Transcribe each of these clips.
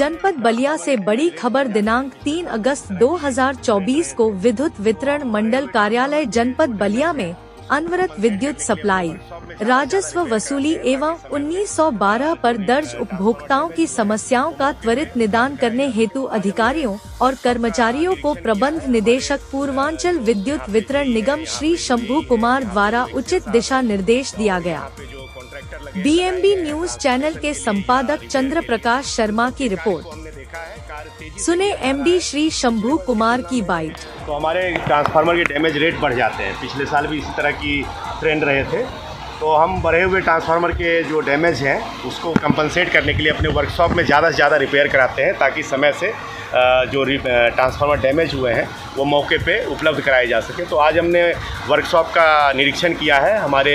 जनपद बलिया से बड़ी खबर। दिनांक 3 अगस्त 2024 को विद्युत वितरण मंडल कार्यालय जनपद बलिया में अनवरत विद्युत सप्लाई, राजस्व वसूली एवं 1912 पर दर्ज उपभोक्ताओं की समस्याओं का त्वरित निदान करने हेतु अधिकारियों और कर्मचारियों को प्रबंध निदेशक पूर्वांचल विद्युत वितरण निगम श्री शंभू कुमार द्वारा उचित दिशा निर्देश दिया गया। बीएमबी न्यूज चैनल के संपादक चंद्र प्रकाश शर्मा की रिपोर्ट। सुने एमडी श्री शंभू कुमार की बाइट। तो हमारे ट्रांसफार्मर के डैमेज रेट बढ़ जाते हैं। पिछले साल भी इसी तरह की ट्रेंड रहे थे, तो हम बढ़े हुए ट्रांसफार्मर के जो डैमेज हैं उसको कंपनसेट करने के लिए अपने वर्कशॉप में ज़्यादा से ज़्यादा रिपेयर कराते हैं, ताकि समय से जो ट्रांसफार्मर डैमेज हुए हैं वो मौके पे उपलब्ध कराए जा सके। तो आज हमने वर्कशॉप का निरीक्षण किया है। हमारे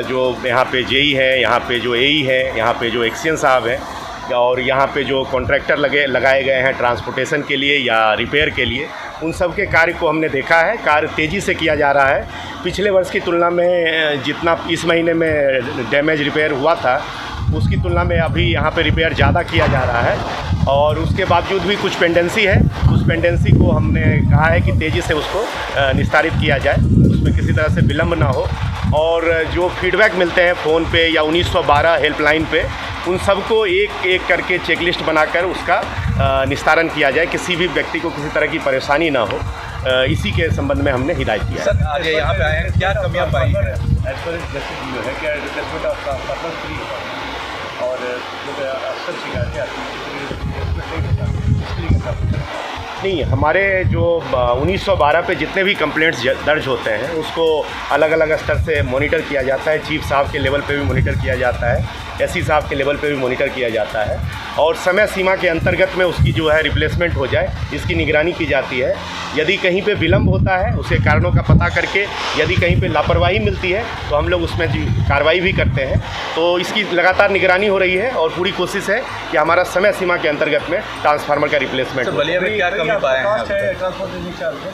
जो यहाँ पे जेई है, यहाँ पे जो एई है, यहाँ पे जो एक्सीएन साहब हैं, और यहाँ पे जो कॉन्ट्रैक्टर लगाए गए हैं ट्रांसपोर्टेशन के लिए या रिपेयर के लिए, उन सब के कार्य को हमने देखा है। कार्य तेज़ी से किया जा रहा है। पिछले वर्ष की तुलना में जितना इस महीने में डैमेज रिपेयर हुआ था, उसकी तुलना में अभी यहाँ पे रिपेयर ज़्यादा किया जा रहा है। और उसके बावजूद भी कुछ पेंडेंसी है, उस पेंडेंसी को हमने कहा है कि तेज़ी से उसको निस्तारित किया जाए, उसमें किसी तरह से विलम्ब ना हो। और जो फीडबैक मिलते हैं फ़ोन पे या 1912 हेल्पलाइन पे, उन सबको एक एक करके चेकलिस्ट बनाकर उसका निस्तारण किया जाए, किसी भी व्यक्ति को किसी तरह की परेशानी ना हो। इसी के संबंध में हमने हिदायत किया है। सर, आज यहाँ पे आए हैं, क्या कमियाँ पाई हैं? और अक्सर शिकायतें आती हैं नहीं, हमारे जो 1912 पे जितने भी कंप्लेंट्स दर्ज होते हैं उसको अलग अलग स्तर से मॉनिटर किया जाता है। चीफ साहब के लेवल पे भी मॉनिटर किया जाता है, एससी साहब के लेवल पे भी मॉनिटर किया जाता है, और समय सीमा के अंतर्गत में उसकी जो है रिप्लेसमेंट हो जाए, इसकी निगरानी की जाती है। यदि कहीं पे विलम्ब होता है, उसके कारणों का पता करके यदि कहीं पे लापरवाही मिलती है तो हम लोग उसमें कार्रवाई भी करते हैं। तो इसकी लगातार निगरानी हो रही है और पूरी कोशिश है कि हमारा समय सीमा के अंतर्गत में ट्रांसफार्मर का रिप्लेसमेंट। बलिया में क्या कमी पाए हैं?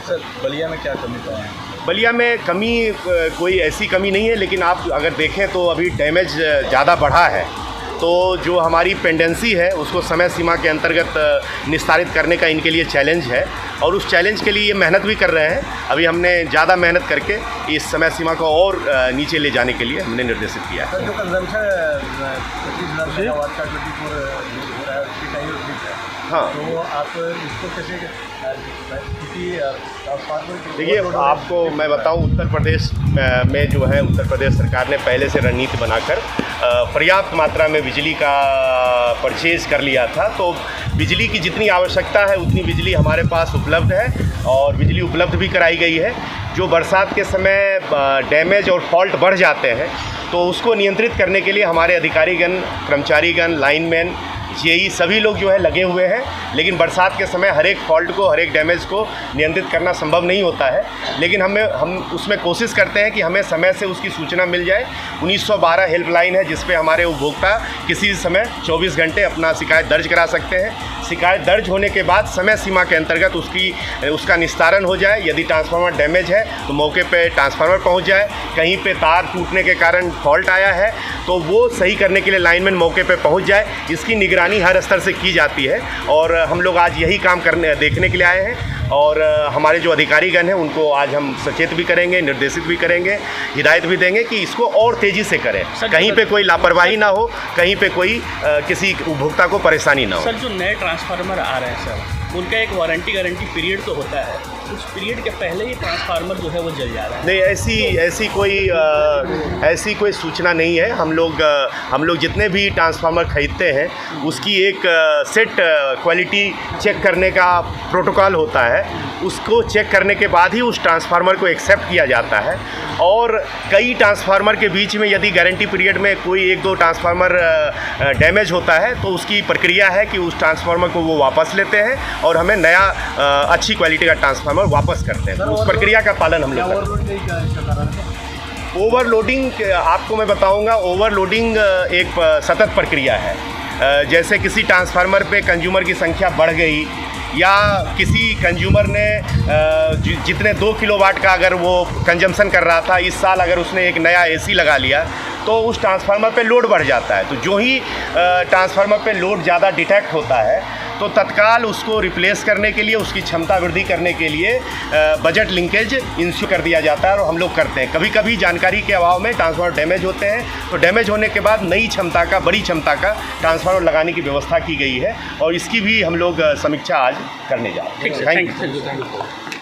सर, बलिया में क्या कमी पाए हैं? बलिया में कमी कोई ऐसी कमी नहीं है, लेकिन आप अगर देखें तो अभी डैमेज ज़्यादा बढ़ा है। तो जो हमारी पेंडेंसी है उसको समय सीमा के अंतर्गत निस्तारित करने का इनके लिए चैलेंज है, और उस चैलेंज के लिए ये मेहनत भी कर रहे हैं। अभी हमने ज़्यादा मेहनत करके इस समय सीमा को और नीचे ले जाने के लिए हमने निर्देशित किया है। जो हाँ, तो आप इसको कैसे देखिए, आपको मैं बताऊं, उत्तर प्रदेश में जो है उत्तर प्रदेश सरकार ने पहले से रणनीति बनाकर पर्याप्त मात्रा में बिजली का परचेज़ कर लिया था। तो बिजली की जितनी आवश्यकता है उतनी बिजली हमारे पास उपलब्ध है, और बिजली उपलब्ध भी कराई गई है। जो बरसात के समय डैमेज और फॉल्ट बढ़ जाते हैं तो उसको नियंत्रित करने के लिए हमारे अधिकारीगण, कर्मचारीगण, लाइनमैन, जेई सभी लोग जो है लगे हुए हैं। लेकिन बरसात के समय हर एक फॉल्ट को, हर एक डैमेज को नियंत्रित करना संभव नहीं होता है, लेकिन हम उसमें कोशिश करते हैं कि हमें समय से उसकी सूचना मिल जाए। 1912 हेल्पलाइन है जिस पे हमारे उपभोक्ता किसी समय 24 घंटे अपना शिकायत दर्ज करा सकते हैं। शिकायत दर्ज होने के बाद समय सीमा के अंतर्गत उसका निस्तारण हो जाए। यदि ट्रांसफार्मर डैमेज है तो मौके पे ट्रांसफार्मर पहुंच जाए। कहीं पे तार टूटने के कारण फॉल्ट आया है तो वो सही करने के लिए लाइनमैन मौके पे पहुंच जाए। इसकी निगरानी हर स्तर से की जाती है, और हम लोग आज यही काम देखने के लिए आए हैं। और हमारे जो अधिकारीगण हैं उनको आज हम सचेत भी करेंगे, निर्देशित भी करेंगे, हिदायत भी देंगे कि इसको और तेज़ी से करें, कहीं पे कोई लापरवाही ना हो, कहीं पे कोई किसी उपभोक्ता को परेशानी ना हो। सर, जो नए ट्रांसफार्मर आ रहे हैं सर, उनका एक वारंटी गारंटी पीरियड तो होता है, उस पीरियड के पहले ही ट्रांसफार्मर जो है वो जल जा रहा है? नहीं, ऐसी कोई सूचना नहीं है। हम लोग जितने भी ट्रांसफार्मर खरीदते हैं उसकी एक सेट क्वालिटी चेक करने का प्रोटोकॉल होता है। उसको चेक करने के बाद ही उस ट्रांसफार्मर को एक्सेप्ट किया जाता है। और कई ट्रांसफार्मर के बीच में यदि गारंटी पीरियड में कोई 1-2 ट्रांसफार्मर डैमेज होता है तो उसकी प्रक्रिया है कि उस ट्रांसफार्मर को वो वापस लेते हैं और हमें नया अच्छी क्वालिटी का ट्रांसफार्मर वापस करते हैं। तो उस प्रक्रिया का पालन हम लोग करते हैं। ओवरलोडिंग, आपको मैं बताऊंगा, ओवरलोडिंग एक सतत प्रक्रिया है। जैसे किसी ट्रांसफार्मर पे कंज्यूमर की संख्या बढ़ गई, या किसी कंज्यूमर ने जितने 2 किलोवाट का अगर वो कंजम्पशन कर रहा था, इस साल अगर उसने एक नया एसी लगा लिया तो उस ट्रांसफार्मर पे लोड बढ़ जाता है। तो जो ही ट्रांसफार्मर पे लोड ज़्यादा डिटेक्ट होता है तो तत्काल उसको रिप्लेस करने के लिए, उसकी क्षमता वृद्धि करने के लिए बजट लिंकेज इंश्योर कर दिया जाता है और हम लोग करते हैं। कभी कभी जानकारी के अभाव में ट्रांसफार्मर डैमेज होते हैं, तो डैमेज होने के बाद नई क्षमता का, बड़ी क्षमता का ट्रांसफार्मर लगाने की व्यवस्था की गई है और इसकी भी हम लोग समीक्षा आज करने जा रहे हैं। Thank you.